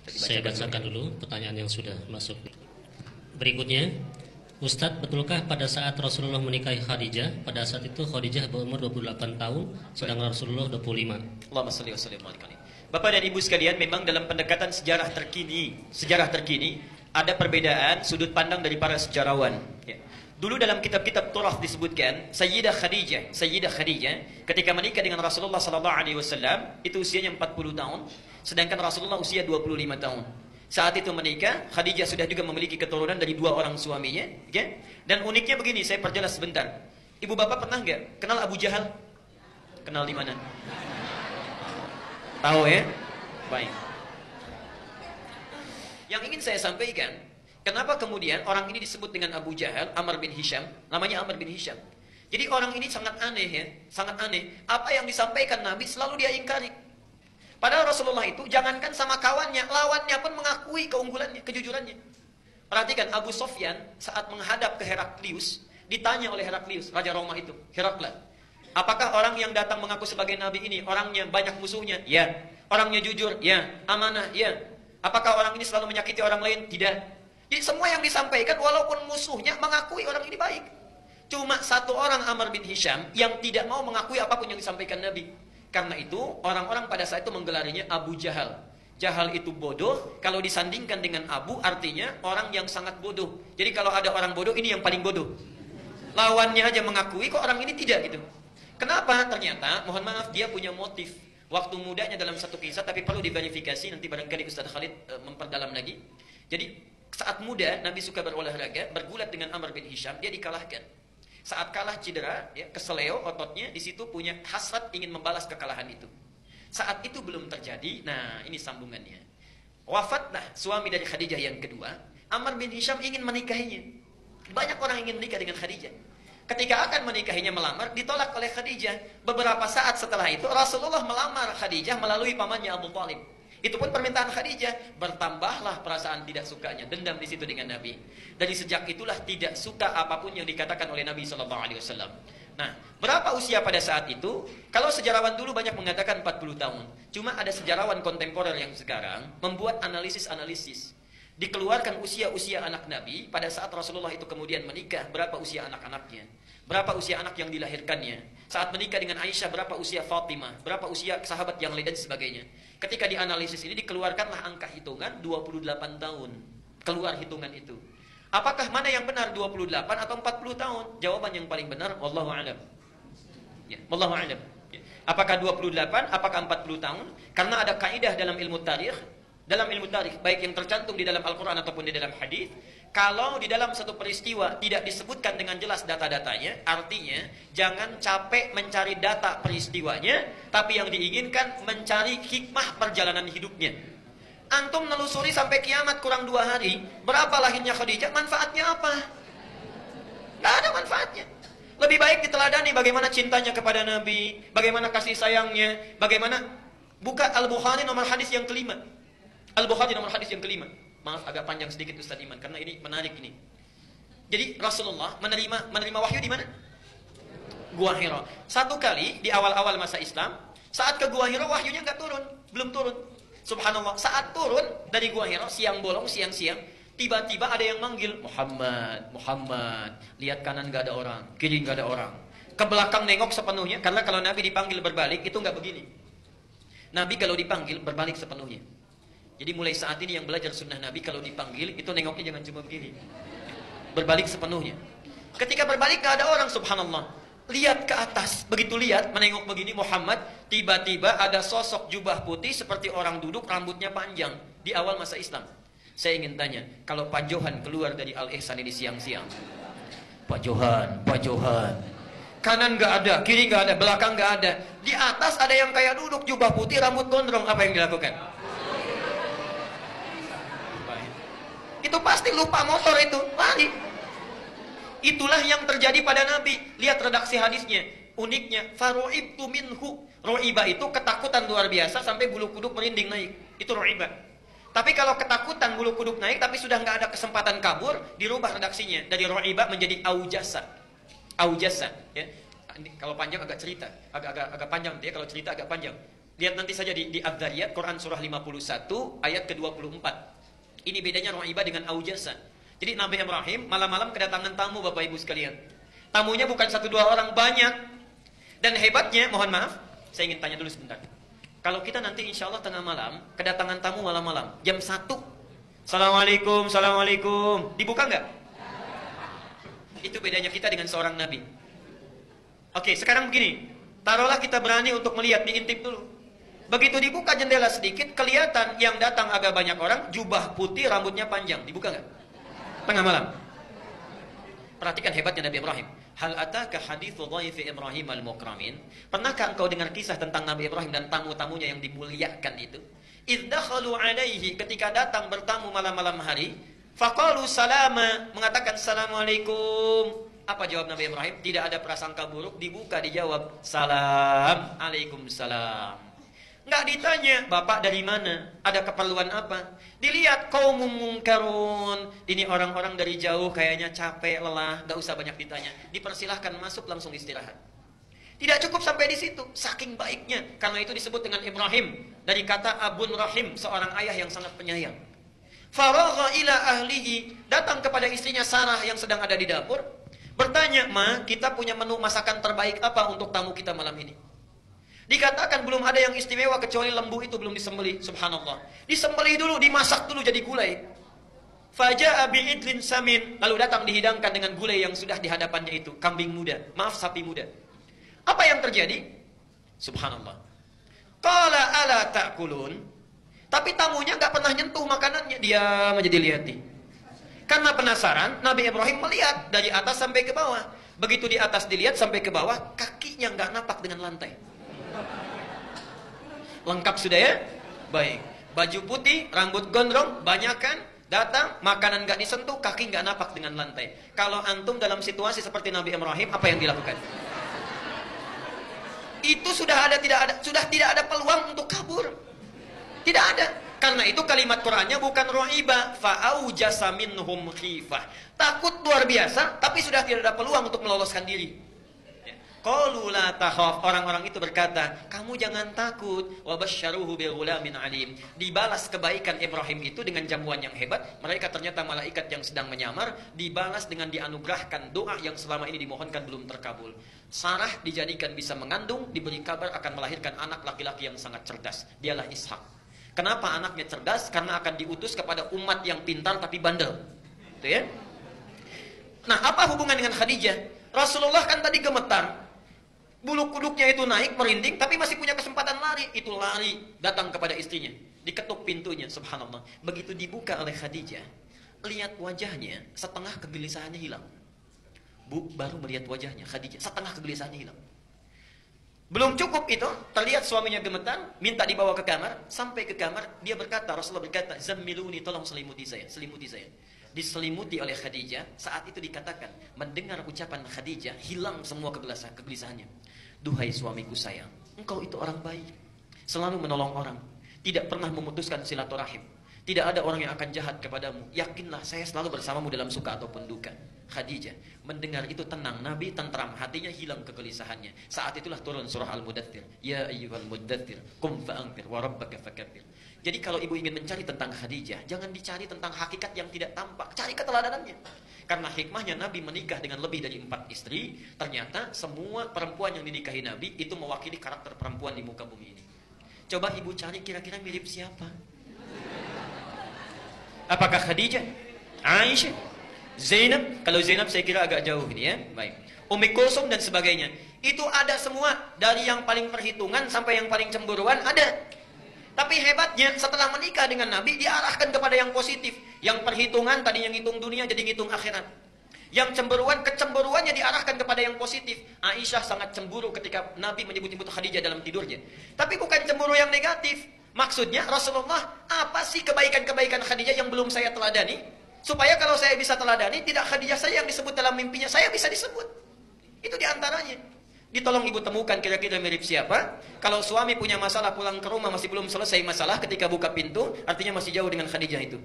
Saya bacakan dulu pertanyaan yang sudah masuk. Berikutnya, Ustadz, betulkah pada saat Rasulullah menikahi Khadijah, pada saat itu Khadijah berumur 28 tahun, sedangkan Rasulullah 25? Allahumma shalli wa sallim alaihi. Bapak dan Ibu sekalian, memang dalam pendekatan sejarah terkini ada perbedaan sudut pandang dari para sejarawan. Ya. Dulu dalam kitab-kitab Turaf disebutkan Sayyidah Khadijah ketika menikah dengan Rasulullah sallallahu alaihi wasallam itu usianya 40 tahun, sedangkan Rasulullah usia 25 tahun. Saat itu menikah, Khadijah sudah juga memiliki keturunan dari 2 orang suaminya, ya. Dan uniknya begini, saya perjelas sebentar. Ibu bapak pernah nggak kenal Abu Jahal? Kenal di mana? Tahu ya? Baik. Yang ingin saya sampaikan, kenapa kemudian orang ini disebut dengan Abu Jahal, Amr bin Hisham, namanya Amr bin Hisham. Jadi orang ini sangat aneh ya, sangat aneh. Apa yang disampaikan Nabi selalu dia ingkari. Padahal Rasulullah itu jangankan sama kawannya, lawannya pun mengakui keunggulannya, kejujurannya. Perhatikan Abu Sofyan saat menghadap ke Heraklius, ditanya oleh Heraklius, Raja Roma itu, Herakla, apakah orang yang datang mengaku sebagai Nabi ini, orangnya banyak musuhnya? Ya. Orangnya jujur? Ya. Amanah? Ya. Apakah orang ini selalu menyakiti orang lain? Tidak. Jadi semua yang disampaikan walaupun musuhnya mengakui orang ini baik. Cuma satu orang Amr bin Hisham yang tidak mau mengakui apapun yang disampaikan Nabi. Karena itu orang-orang pada saat itu menggelarinya Abu Jahal. Jahal itu bodoh, kalau disandingkan dengan Abu artinya orang yang sangat bodoh. Jadi kalau ada orang bodoh, ini yang paling bodoh. Lawannya aja mengakui, kok orang ini tidak gitu. Kenapa? Ternyata, mohon maaf, dia punya motif. Waktu mudanya dalam satu kisah, tapi perlu diverifikasi, nanti barangkali Ustaz Khalid memperdalam lagi. Jadi saat muda, Nabi suka berolahraga, bergulat dengan Amr bin Hisham, dia dikalahkan. Saat kalah cedera, ya, keseleo ototnya, di situ punya hasrat ingin membalas kekalahan itu. Saat itu belum terjadi, nah ini sambungannya. Wafatlah suami dari Khadijah yang kedua, Amr bin Hisham ingin menikahinya. Banyak orang ingin menikah dengan Khadijah. Ketika akan menikahinya melamar, ditolak oleh Khadijah. Beberapa saat setelah itu, Rasulullah melamar Khadijah melalui pamannya Abu Thalib. Itu pun permintaan Khadijah. Bertambahlah perasaan tidak sukanya, dendam di situ dengan Nabi. Dari sejak itulah tidak suka apapun yang dikatakan oleh Nabi SAW. Nah, berapa usia pada saat itu? Kalau sejarawan dulu banyak mengatakan 40 tahun. Cuma ada sejarawan kontemporer yang sekarang membuat analisis-analisis. Dikeluarkan usia-usia anak Nabi pada saat Rasulullah itu kemudian menikah, berapa usia anak-anaknya, berapa usia anak yang dilahirkannya. Saat menikah dengan Aisyah, berapa usia Fatimah, berapa usia sahabat yang lain dan sebagainya. Ketika dianalisis ini dikeluarkanlah angka hitungan 28 tahun. Keluar hitungan itu. Apakah mana yang benar 28 atau 40 tahun? Jawaban yang paling benar wallahu a'lam. Ya, wallahu a'lam. Ya. Apakah 28, apakah 40 tahun? Karena ada kaidah dalam ilmu tarikh, baik yang tercantum di dalam Al-Quran ataupun di dalam hadis, kalau di dalam satu peristiwa tidak disebutkan dengan jelas data-datanya, artinya jangan capek mencari data peristiwanya, tapi yang diinginkan mencari hikmah perjalanan hidupnya. Antum nelusuri sampai kiamat kurang 2 hari, berapa lahirnya Khadijah, manfaatnya apa? Tidak ada manfaatnya. Lebih baik diteladani bagaimana cintanya kepada Nabi, bagaimana kasih sayangnya, bagaimana. Buka Al-Bukhari nomor hadis yang kelima. Al-Bukhari nomor hadis yang kelima. Maaf agak panjang sedikit Ustaz Iman karena ini menarik ini. Jadi Rasulullah menerima wahyu di mana? Gua Hira. Satu kali di awal-awal masa Islam, saat ke Gua Hira wahyunya enggak turun, belum turun. Subhanallah, saat turun dari Gua Hira siang bolong, siang-siang, tiba-tiba ada yang manggil, "Muhammad, Muhammad." Lihat kanan enggak ada orang, kiri enggak ada orang. Ke belakang nengok sepenuhnya karena kalau Nabi dipanggil berbalik itu enggak begini. Nabi kalau dipanggil berbalik sepenuhnya. Jadi mulai saat ini yang belajar sunnah Nabi kalau dipanggil itu nengoknya jangan cuma begini, berbalik sepenuhnya. Ketika berbalik gak ada orang, subhanallah. Lihat ke atas, begitu lihat menengok begini Muhammad, tiba-tiba ada sosok jubah putih seperti orang duduk, rambutnya panjang di awal masa Islam. Saya ingin tanya, kalau Pak Johan keluar dari Al-Ihsan ini siang-siang, Pak Johan, kanan gak ada, kiri gak ada, belakang gak ada, di atas ada yang kayak duduk jubah putih, rambut gondrong, apa yang dilakukan? Itu pasti lupa motor itu, lari. Itulah yang terjadi pada Nabi. Lihat redaksi hadisnya. Uniknya, faru'ibtu minhu. Ro'iba itu ketakutan luar biasa sampai bulu kuduk merinding naik. Itu ro'iba. Tapi kalau ketakutan bulu kuduk naik tapi sudah nggak ada kesempatan kabur, dirubah redaksinya dari ro'iba menjadi aujasa. Aujasa, ya. Kalau panjang agak cerita, agak panjang dia, kalau cerita agak panjang. Lihat nanti saja di Ad-Dzariyat, Quran surah 51 ayat ke-24. Ini bedanya Ru'aibah dengan Aujasa. Jadi Nabi Ibrahim malam-malam kedatangan tamu Bapak Ibu sekalian. Tamunya bukan 1-2 orang, banyak. Dan hebatnya, mohon maaf, saya ingin tanya dulu sebentar. Kalau kita nanti insya Allah tengah malam, kedatangan tamu malam-malam, jam 1. Assalamualaikum, Assalamualaikum. Dibuka nggak? Itu bedanya kita dengan seorang Nabi. Oke, sekarang begini. Taruhlah kita berani untuk melihat, diintip dulu. Begitu dibuka jendela sedikit, kelihatan yang datang agak banyak orang, jubah putih, rambutnya panjang. Dibuka nggak? Tengah malam. Perhatikan hebatnya Nabi Ibrahim. Hal ataka hadithu dhaifi Ibrahim al-mukramin. Pernahkah engkau dengar kisah tentang Nabi Ibrahim dan tamu-tamunya yang dimuliakan itu? Idh dakhalu alaihi, ketika datang bertamu malam-malam hari, faqalu salama, mengatakan assalamualaikum. Apa jawab Nabi Ibrahim? Tidak ada prasangka buruk, dibuka dijawab salam, alaikumsalam. Nggak ditanya, Bapak dari mana? Ada keperluan apa? Dilihat qaumum munkarun. Ini orang-orang dari jauh kayaknya capek, lelah, nggak usah banyak ditanya. Dipersilahkan masuk, langsung istirahat. Tidak cukup sampai di situ, saking baiknya. Karena itu disebut dengan Ibrahim dari kata Abun Rahim, seorang ayah yang sangat penyayang. Faragha ila ahlihi, datang kepada istrinya Sarah yang sedang ada di dapur, bertanya, "Ma, kita punya menu masakan terbaik apa untuk tamu kita malam ini?" Dikatakan belum ada yang istimewa kecuali lembu itu belum disembelih. Subhanallah. Disembelih dulu, dimasak dulu jadi gulai. Faja'a bi'idlin samin, lalu datang dihidangkan dengan gulai yang sudah di hadapannya itu, kambing muda, maaf sapi muda. Apa yang terjadi? Subhanallah. Qala ala ta'kulun. Tapi tamunya nggak pernah nyentuh makanannya, diam aja dilihatin. Karena penasaran, Nabi Ibrahim melihat dari atas sampai ke bawah. Begitu di atas dilihat sampai ke bawah, kakinya nggak napak dengan lantai. Lengkap sudah ya? Baik. Baju putih, rambut gondrong, banyak kan? Datang, makanan nggak disentuh, kaki nggak napak dengan lantai. Kalau antum dalam situasi seperti Nabi Ibrahim, apa yang dilakukan? Itu sudah tidak ada peluang untuk kabur. Tidak ada. Karena itu kalimat Qur'annya bukan ru'iba, fa'aujasa minhum khifah. Takut luar biasa, tapi sudah tidak ada peluang untuk meloloskan diri. Qalu la takhaf, orang-orang itu berkata, kamu jangan takut. Wa basyaruhu bi ghulamin alim. Dibalas kebaikan Ibrahim itu dengan jamuan yang hebat. Mereka ternyata malaikat yang sedang menyamar, dibalas dengan dianugerahkan doa yang selama ini dimohonkan belum terkabul. Sarah dijadikan bisa mengandung, diberi kabar akan melahirkan anak laki-laki yang sangat cerdas. Dialah Ishak. Kenapa anaknya cerdas? Karena akan diutus kepada umat yang pintar tapi bandel. Itu ya. Nah, apa hubungan dengan Khadijah? Rasulullah kan tadi gemetar. Bulu kuduknya itu naik, merinding, tapi masih punya kesempatan lari. Itu lari, datang kepada istrinya. Diketuk pintunya, subhanallah. Begitu dibuka oleh Khadijah, lihat wajahnya, setengah kegelisahannya hilang. Baru melihat wajahnya, Khadijah, setengah kegelisahannya hilang. Belum cukup itu, terlihat suaminya gemetar, minta dibawa ke kamar. Sampai ke kamar, dia berkata, Rasulullah berkata, Zammiluni, tolong selimuti saya, selimuti saya. Diselimuti oleh Khadijah. Saat itu dikatakan, mendengar ucapan Khadijah, hilang semua kegelisahannya. Duhai suamiku sayang, engkau itu orang baik, selalu menolong orang, tidak pernah memutuskan silaturahim, tidak ada orang yang akan jahat kepadamu. Yakinlah saya selalu bersamamu dalam suka ataupun duka. Khadijah mendengar itu tenang, Nabi tentram, hatinya hilang kegelisahannya. Saat itulah turun surah Al-Mudaththir. Ya ayyuhal mudaththir, qum fa'anzir wa rabbaka fakabbir. Jadi kalau ibu ingin mencari tentang Khadijah, jangan dicari tentang hakikat yang tidak tampak, cari keteladanannya. Karena hikmahnya Nabi menikah dengan lebih dari 4 istri, ternyata semua perempuan yang dinikahi Nabi itu mewakili karakter perempuan di muka bumi ini. Coba ibu cari kira-kira mirip siapa? Apakah Khadijah? Aisyah? Zainab? Kalau Zainab saya kira agak jauh ini ya. Baik. Ummi Kulsum dan sebagainya. Itu ada semua, dari yang paling perhitungan sampai yang paling cemburuan ada. Tapi hebatnya setelah menikah dengan Nabi diarahkan kepada yang positif. Yang perhitungan tadi yang ngitung dunia jadi ngitung akhirat. Yang kecemburuannya diarahkan kepada yang positif. Aisyah sangat cemburu ketika Nabi menyebut-nyebut Khadijah dalam tidurnya. Tapi bukan cemburu yang negatif. Maksudnya Rasulullah, apa sih kebaikan-kebaikan Khadijah yang belum saya teladani? Supaya kalau saya bisa teladani, tidak Khadijah saya yang disebut dalam mimpinya, saya bisa disebut. Itu diantaranya. Ditolong ibu temukan kira-kira mirip siapa. Kalau suami punya masalah pulang ke rumah masih belum selesai masalah, ketika buka pintu, artinya masih jauh dengan Khadijah itu.